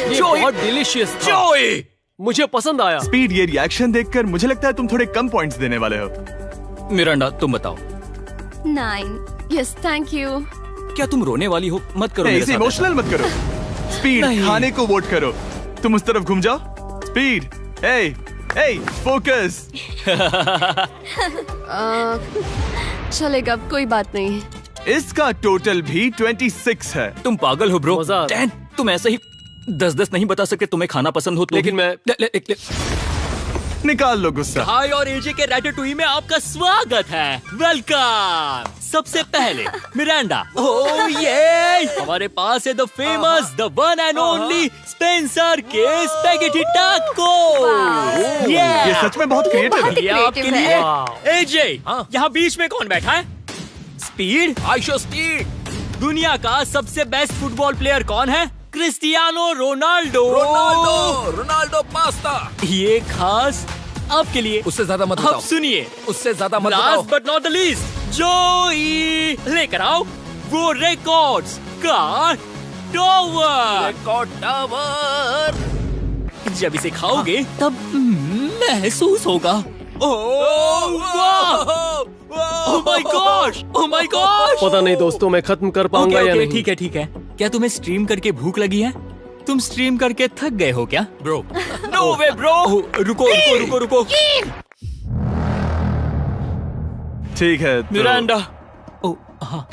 ये बहुत डिलीशियस था। जोई, मुझे पसंद आया। स्पीड, ये रिएक्शन देखकर मुझे लगता है तुम थोड़े कम पॉइंट्स देने वाले हो। मिरांडा तुम बताओ। 9। Yes, thank you. क्या तुम रोने वाली हो? मत करो मेरे इसे साथ इमोशनल मत करो। स्पीड, खाने को वोट करो। तुम उस तरफ घूम जाओ। Speed, focus. चलेगा, कोई बात नहीं। इसका टोटल भी 26 है। तुम पागल हो ब्रो। मजा आ रहा है। डैन, तुम ऐसे ही 10-10 नहीं बता सकते। तुम्हें खाना पसंद हो तो लेकिन मैं निकाल लो गुस्सा। हाय और एजे के रैटाटूई में आपका स्वागत है। वेलकम। सबसे पहले मिरांडा। ओह ये हमारे पास है the famous, the one and only Spencer के स्पैगेटी टाको। ये सच में बहुत क्रिएटिव है। ये आपके लिए। एजे, यहाँ बीच में कौन बैठा है? स्पीड। I show speed. दुनिया का सबसे बेस्ट फुटबॉल प्लेयर कौन है? Cristiano Ronaldo. Ronaldo pasta. ये खास आपके लिए। उससे ज्यादा मत अब बताओ। सुनिए, उससे ज्यादा मत बताओ। Last but not the least, जोई लेकर आओ वो रिकॉर्ड्स का टावर। Record tower. जब इसे खाओगे तब महसूस होगा। Oh my gosh, oh my gosh. पता नहीं दोस्तों, मैं खत्म कर पाऊंगा या नहीं। ठीक है ठीक है। क्या तुम्हें स्ट्रीम करके भूख लगी है? तुम स्ट्रीम करके थक गए हो क्या? Bro no way bro. रुको रुको रुको रुको। ठीक है तो... मिरांडा। हाँ,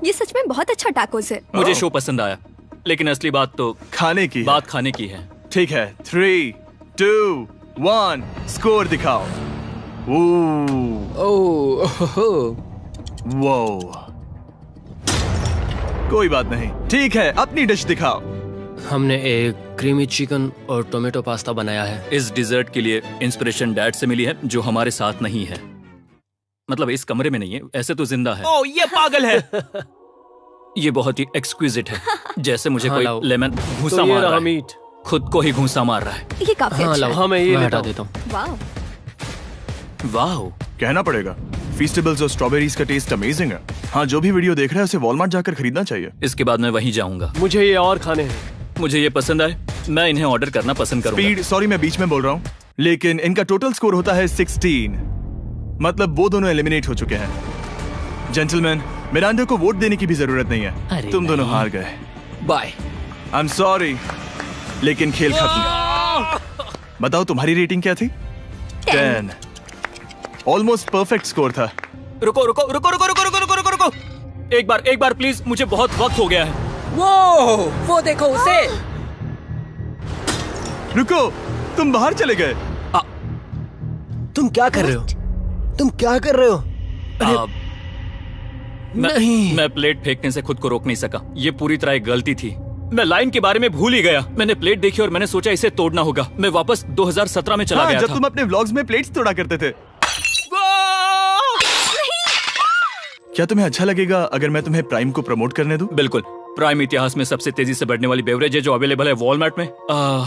ये सच में बहुत अच्छा टाकोस है। मुझे शो पसंद आया, लेकिन असली बात तो खाने की बात खाने की है। ठीक है, 3, 2, 1 स्कोर दिखाओ। वो कोई बात नहीं। ठीक है, अपनी डिश दिखाओ। हमने एक क्रीमी चिकन और टोमेटो पास्ता बनाया है। इस डिजर्ट के लिए इंस्पिरेशन डैड से मिली है, जो हमारे साथ नहीं है। मतलब इस कमरे में नहीं है, ऐसे तो जिंदा है। ओह ये पागल है। ये बहुत ही एक्सक्विजिट है, जैसे मुझे हाँ, कोई लाओ। लेमन घूंसा तो ये मार रहा रहा है। मीट। खुद को ही घूंसा मार रहा है। ये काफी हाँ अच्छा लाओ। है। हाँ मैं ये मैं हटा हटा देता हूँ। वाह। वाह, कहना पड़ेगा, फीस्टेबल्स और स्ट्रॉबेरीज का टेस्ट अमेजिंग है। हाँ, जो भी वीडियो देख रहा है उसे वॉलमार्ट जाकर खरीदना चाहिए। इसके बाद मैं वहीं जाऊंगा। मुझे ये और खाने हैं। मुझे ये पसंद आए, मैं इन्हें ऑर्डर करना पसंद करूंगा। स्पीड, सॉरी मैं बीच में बोल रहा हूँ, लेकिन इनका टोटल स्कोर होता है 16। मतलब वो दोनों एलिमिनेट हो चुके हैं। जेंटलमैन, मिरांडा को वोट देने की भी जरूरत नहीं है। तुम दोनों हार गए। बाय। आई एम सॉरी, लेकिन खेल खत्म। बताओ तुम्हारी रेटिंग क्या थी? 10। ऑलमोस्ट परफेक्ट स्कोर था। रुको रुको रुको रुको रुको रुको रुको रुको रुको। एक बार प्लीज, मुझे बहुत वक्त हो गया है। वो देखो उसे। रुको, तुम बाहर चले गए। तुम क्या कर रहे हो? तुम क्या कर रहे हो? मैं प्लेट फेंकने से खुद को रोक नहीं सका। ये पूरी तरह एक गलती थी। मैं लाइन के बारे में भूल ही गया। मैंने प्लेट देखी और मैंने सोचा इसे तोड़ना होगा। मैं वापस 2017 में चला गया जब था। तुम अपने व्लॉग्स में प्लेट्स तोड़ा करते थे। क्या तुम्हें अच्छा लगेगा अगर मैं तुम्हें प्राइम को प्रमोट करने दूं? बिल्कुल। प्राइम इतिहास में सबसे तेजी से बढ़ने वाली बेवरेज है जो अवेलेबल है वॉलमार्ट में।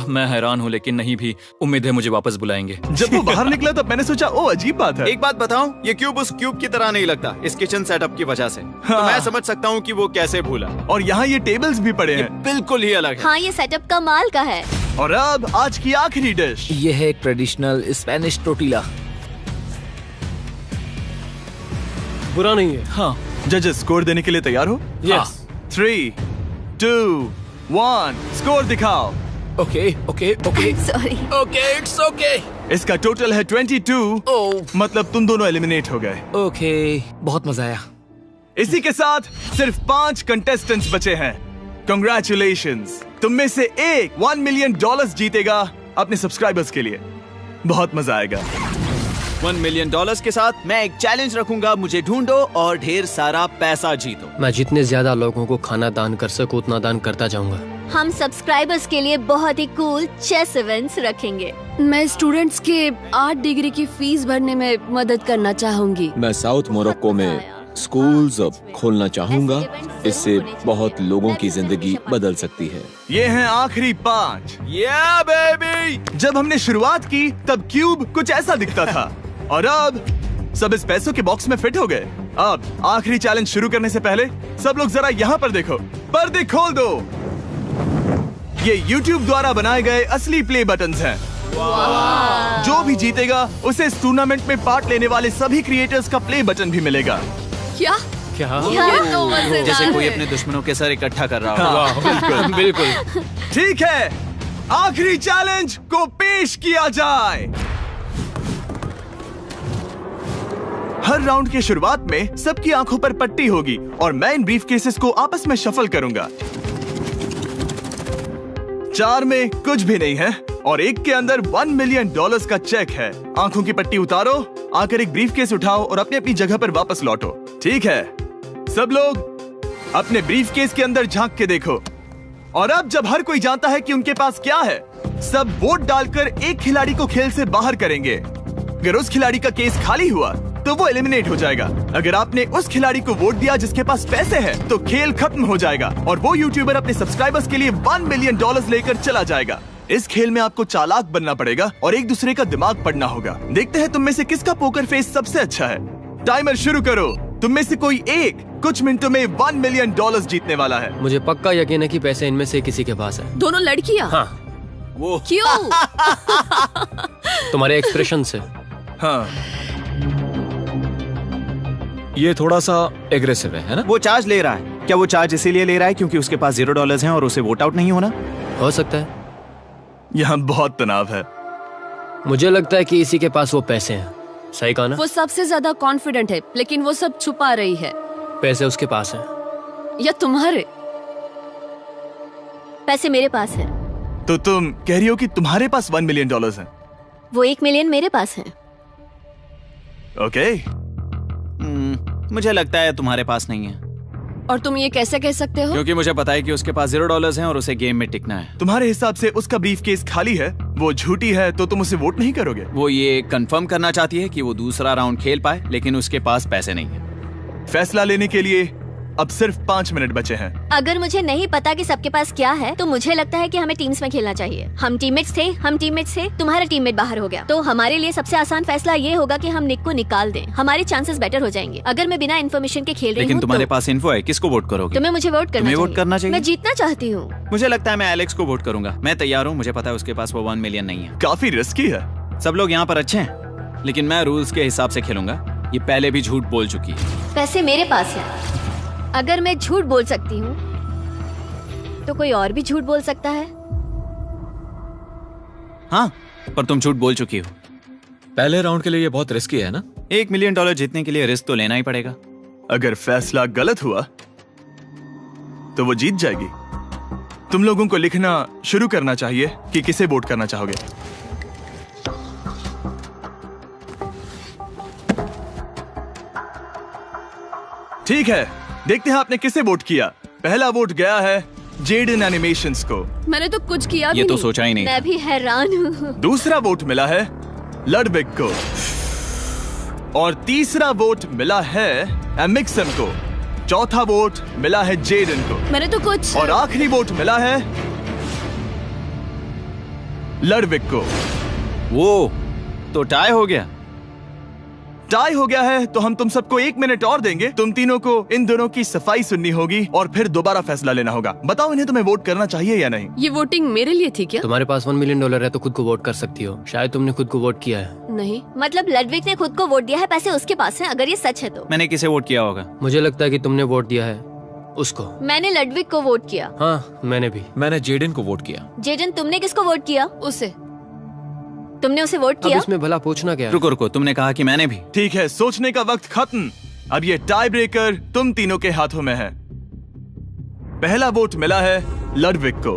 मैं हैरान हूँ, लेकिन नहीं भी। उम्मीद है मुझे वापस बुलाएंगे। जब वो बाहर निकला तब मैंने सोचा ओ अजीब बात है। एक बात बताऊं, ये क्यूब उस क्यूब की तरह नहीं लगता इस किचन सेटअप की वजह से। तो मैं समझ सकता हूँ कि वो कैसे भूला। और यहाँ ये टेबल्स भी पड़े हैं, बिल्कुल ही अलग है। हाँ, ये सेटअप कमाल का है। और अब आज की आखिरी डिश। ये है एक ट्रेडिशनल स्पेनिश टोर्टिला। बुरा नहीं है। हाँ। जजेस स्कोर देने के लिए तैयार हो? यस। 3, 2, 1 स्कोर दिखाओ। Okay okay okay. Sorry. Okay it's okay. इसका टोटल है 22। मतलब तुम दोनों एलिमिनेट हो गए। ओके, बहुत मजा आया। इसी के साथ सिर्फ 5 कंटेस्टेंट्स बचे हैं। कंग्रेचुलेशंस, तुम में से एक $1 मिलियन जीतेगा अपने सब्सक्राइबर्स के लिए। बहुत मजा आएगा। $1 मिलियन के साथ मैं एक चैलेंज रखूंगा, मुझे ढूंढो और ढेर सारा पैसा जीतो। मैं जितने ज्यादा लोगों को खाना दान कर सकूं उतना दान करता जाऊंगा। हम सब्सक्राइबर्स के लिए बहुत ही कूल चेस इवेंट्स रखेंगे। मैं स्टूडेंट्स के 8 डिग्री की फीस भरने में मदद करना चाहूंगी। मैं साउथ मोरक्को में स्कूल्स खोलना चाहूंगा। इससे बहुत लोगों की जिंदगी बदल सकती है। ये हैं आखिरी 5। Yeah, baby! जब हमने शुरुआत की तब क्यूब कुछ ऐसा दिखता था और अब सब इस पैसों के बॉक्स में फिट हो गए। अब आखिरी चैलेंज शुरू करने से पहले सब लोग जरा यहाँ पर देखो। पर्दे खोल दो। ये YouTube द्वारा बनाए गए असली प्ले बटन्स हैं। जो भी जीतेगा उसे इस टूर्नामेंट में पार्ट लेने वाले सभी क्रिएटर्स का प्ले बटन भी मिलेगा। क्या? क्या? ये तो मजेदार जैसे कोई है। अपने दुश्मनों के सर इकट्ठा कर रहा हो। बिल्कुल बिल्कुल। ठीक है, आखिरी चैलेंज को पेश किया जाए। हर राउंड की शुरुआत में सबकी आंखों पर पट्टी होगी और मैं इन ब्रीफ केसेस को आपस में शफल करूंगा। 4 में कुछ भी नहीं है और एक के अंदर $1 मिलियन का चेक है। आंखों की पट्टी उतारो, आकर एक ब्रीफ केस उठाओ और अपनी अपनी जगह पर वापस लौटो। ठीक है, सब लोग अपने ब्रीफ केस के अंदर झांक के देखो। और अब जब हर कोई जानता है कि उनके पास क्या है, सब वोट डालकर एक खिलाड़ी को खेल से बाहर करेंगे। अगर उस खिलाड़ी का केस खाली हुआ तो वो एलिमिनेट हो जाएगा। अगर आपने उस खिलाड़ी को वोट दिया जिसके पास पैसे हैं, तो खेल खत्म हो जाएगा और वो यूट्यूबर अपने सब्सक्राइबर्स के लिए $1 मिलियन लेकर चला जाएगा। इस खेल में आपको चालाक बनना पड़ेगा और एक दूसरे का दिमाग पढ़ना होगा। देखते हैं तुम में से किसका पोकर फेस सबसे अच्छा है। टाइमर शुरू करो। तुम में से कोई एक कुछ मिनटों में $1 मिलियन जीतने वाला है। मुझे पक्का यकीन है कि पैसे इनमें से किसी के पास है। दोनों लड़कियाँ? हाँ। वो क्यों? तुम्हारे एक्सप्रेशन से। हाँ। ये थोड़ा सा एग्रेसिव है ना? वो चार्ज ले रहा है। क्या वो चार्ज इसीलिए ले रहा है क्योंकि उसके पास $0 हैं और उसे वोट आउट नहीं होना? हो सकता है। यहाँ बहुत तनाव है। मुझे लगता है कि इसी के पास वो पैसे हैं। सही कहा ना? वो सबसे ज्यादा कॉन्फिडेंट है, लेकिन वो सब छुपा रही है। पैसे उसके पास हैं। या तुम्हारे? पैसे मेरे पास है। तो तुम कह रही हो कि तुम्हारे पास $1 मिलियन है? वो 1 मिलियन मेरे पास है। ओके। मुझे लगता है तुम्हारे पास नहीं है। और तुम ये कैसे कह सकते हो? क्योंकि मुझे पता है कि उसके पास $0 हैं और उसे गेम में टिकना है। तुम्हारे हिसाब से उसका ब्रीफ केस खाली है, वो झूठी है, तो तुम उसे वोट नहीं करोगे? वो ये कंफर्म करना चाहती है कि वो दूसरा राउंड खेल पाए, लेकिन उसके पास पैसे नहीं है। फैसला लेने के लिए अब सिर्फ 5 मिनट बचे हैं। अगर मुझे नहीं पता कि सबके पास क्या है, तो मुझे लगता है कि हमें टीम्स में खेलना चाहिए। हम टीममेट्स थे, तुम्हारा टीममेट बाहर हो गया, तो हमारे लिए सबसे आसान फैसला ये होगा कि हम निक को निकाल दें। हमारे चांसेस बेटर हो जाएंगे। अगर मैं बिना इन्फॉर्मेशन के खेल रही हूँ, लेकिन तुम्हारे पास इन्फो है, किसको वोट करोगे? तुम्हें मुझे वोट करना चाहिए। मैं जीतना चाहती हूँ। मुझे लगता है मैं एलेक्स को वोट करूंगा। मैं तैयार हूँ। मुझे पता है उसके पास वो 1 मिलियन नहीं है। काफी रिस्की है। सब लोग यहाँ पर अच्छे हैं, लेकिन मैं रूल्स के हिसाब से खेलूंगा। ये पहले भी झूठ बोल चुकी है। पैसे मेरे पास है। अगर मैं झूठ बोल सकती हूँ, तो कोई और भी झूठ बोल सकता है। हाँ, पर तुम झूठ बोल चुकी हो। पहले राउंड के लिए ये बहुत रिस्की है ना? $1 मिलियन जीतने के लिए रिस्क तो लेना ही पड़ेगा। अगर फैसला गलत हुआ, तो वो जीत जाएगी। तुम लोगों को लिखना शुरू करना चाहिए कि किसे वोट करना चाहोगे। ठीक है, देखते हैं आपने किसे वोट किया। पहला वोट गया है जेडन एनिमेशंस को। मैंने तो कुछ किया भी ये नहीं। तो सोचा ही नहीं। मैं भी हैरान हूँ। दूसरा वोट मिला है लडविग को और तीसरा वोट मिला है एमिक्सन को। चौथा वोट मिला है जेडन को। मैंने तो कुछ। और आखिरी वोट मिला है लडविग को। वो तो टाई हो गया। टाई हो गया है तो हम तुम सबको 1 मिनट और देंगे। तुम तीनों को इन दोनों की सफाई सुननी होगी और फिर दोबारा फैसला लेना होगा। बताओ इन्हें तुम्हें वोट करना चाहिए या नहीं। ये वोटिंग मेरे लिए थी क्या? तुम्हारे पास $1 मिलियन है तो खुद को वोट कर सकती हो। शायद तुमने खुद को वोट किया है। नहीं, मतलब लडविग ने खुद को वोट दिया है, पैसे उसके पास हैं। अगर ये सच है तो मैंने किसे वोट किया होगा? मुझे लगता है कि तुमने वोट दिया है उसको। मैंने लडविग को वोट किया। हाँ, मैंने भी। मैंने जेडन को वोट किया। जेडन, तुमने किसको वोट किया? उसे। तुमने उसे वोट किया? अब इसमें भला पूछना क्या? रुको, तुमने कहा कि मैंने भी। ठीक है, सोचने का वक्त खत्म। अब ये टाई ब्रेकर तुम तीनों के हाथों में है। पहला वोट मिला है लडविग को।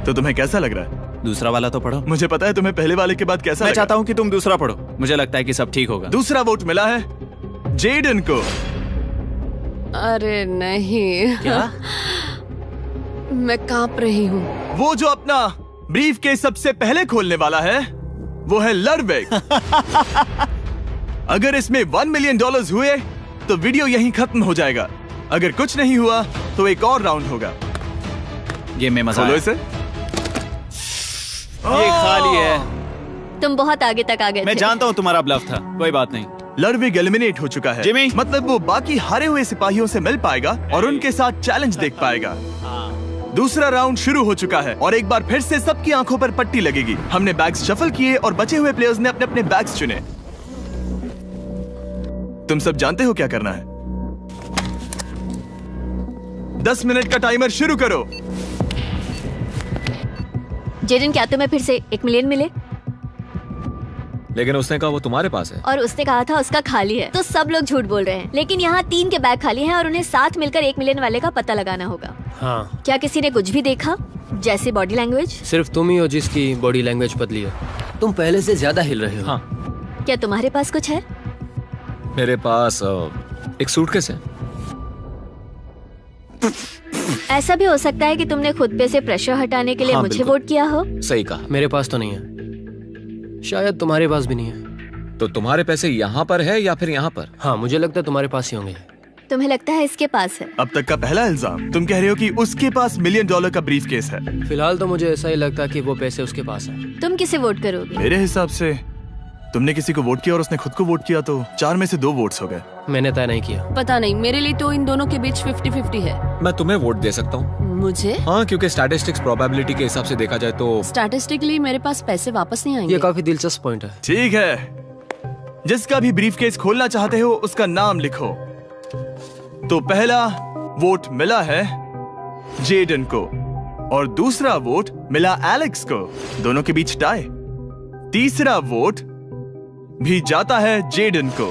तो तुम्हें कैसा लग रहा है? दूसरा वाला तो पढ़ो। मुझे पता है तुम्हें पहले वाले के बाद कैसा मैं लगा। चाहता हूँ कि तुम दूसरा पढ़ो। मुझे लगता है कि सब ठीक होगा। दूसरा वोट मिला है जेडन को। अरे नहीं। क्या? मैं कांप रही हूँ। वो जो अपना ब्रीफ केस सबसे पहले खोलने वाला है, वो है लडविग। अगर इसमें $1 मिलियन हुए तो वीडियो यहीं खत्म हो जाएगा। अगर कुछ नहीं हुआ तो एक और राउंड होगा। गेम में मजा खोलो आया। इसे। ये खाली है। तुम बहुत आगे तक आ गए मैं थे। जानता हूँ तुम्हारा ब्लफ था, कोई बात नहीं। लडविग एलिमिनेट हो चुका है। जिमी, मतलब वो बाकी हारे हुए सिपाहियों से मिल पाएगा और उनके साथ चैलेंज देख पाएगा। दूसरा राउंड शुरू हो चुका है और एक बार फिर से सबकी आंखों पर पट्टी लगेगी। हमने बैग्स शफल किए और बचे हुए प्लेयर्स ने अपने अपने बैग्स चुने। तुम सब जानते हो क्या करना है। 10 मिनट का टाइमर शुरू करो। जेडन, क्या तुम्हें फिर से 1 मिलियन मिले? लेकिन उसने कहा वो तुम्हारे पास है। और उसने कहा था उसका खाली है। तो सब लोग झूठ बोल रहे हैं। लेकिन यहाँ 3 के बैग खाली हैं और उन्हें साथ मिलकर 1 मिलियन वाले का पता लगाना होगा। हाँ। क्या किसी ने कुछ भी देखा, जैसे बॉडी लैंग्वेज? सिर्फ तुम ही हो जिसकी बॉडी लैंग्वेज बदली है। तुम पहले से ज्यादा हिल रहे हो। हाँ। क्या तुम्हारे पास कुछ है? मेरे पास एक सूटकेस है। ऐसा भी हो सकता है कि तुमने खुद पे से प्रेशर हटाने के लिए मुझे वोट किया हो। सही कहा। मेरे पास तो नहीं है। शायद तुम्हारे पास भी नहीं है। तो तुम्हारे पैसे यहाँ पर है या फिर यहाँ पर? हाँ, मुझे लगता है तुम्हारे पास ही होंगे। तुम्हें लगता है इसके पास है? अब तक का पहला इल्जाम। तुम कह रहे हो कि उसके पास $1 मिलियन का ब्रीफ केस है। फिलहाल तो मुझे ऐसा ही लगता है कि वो पैसे उसके पास है। तुम किसे वोट करोगे? मेरे हिसाब से तुमने किसी को वोट किया और उसने खुद को वोट किया, तो 4 में से 2 वोट्स हो गए। मैंने तय नहीं किया। पता नहीं, मेरे लिए तो इन दोनों के बीच 50-50 है। मैं तुम्हें वोट दे सकता हूँ। मुझे? हाँ, क्योंकि स्टैटिस्टिक्स प्रोबेबिलिटी के हिसाब से देखा जाए तो स्टैटिस्टिकली मेरे पास पैसे वापस नहीं आएंगे। ये काफी दिलचस्प पॉइंट है। ठीक है, जिसका भी ब्रीफ केस खोलना चाहते हो उसका नाम लिखो। तो पहला वोट मिला है जेडन को और दूसरा वोट मिला एलेक्स को। दोनों के बीच टाई। तीसरा वोट भी जाता है जेडन को।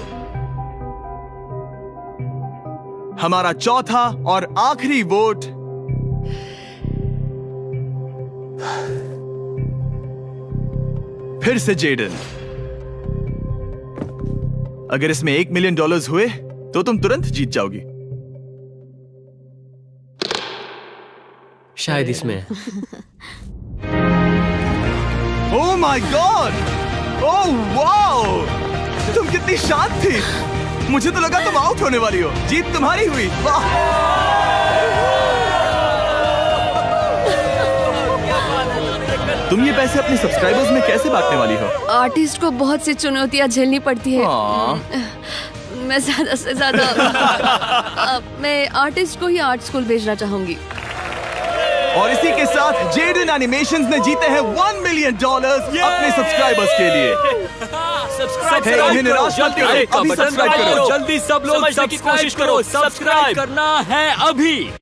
हमारा चौथा और आखिरी वोट फिर से जेडन। अगर इसमें $1 मिलियन हुए तो तुम तुरंत जीत जाओगी। शायद इसमें। Oh my God! Oh wow! तुम कितनी शांत थी। मुझे तो लगा तुम आउट होने वाली हो। जीत तुम्हारी हुई। वाह! तुम ये पैसे अपने सब्सक्राइबर्स में कैसे बांटने वाली हो? आर्टिस्ट को बहुत सी चुनौतियाँ झेलनी पड़ती है। मैं ज्यादा से ज्यादा मैं आर्टिस्ट को ही आर्ट स्कूल भेजना चाहूंगी। और इसी के साथ जेडन एनिमेशंस ने जीते हैं $1 मिलियन अपने सब्सक्राइबर्स के लिए। सब्सक्राइब करो, जल्दी सब लोग सब्सक्राइब करना है अभी।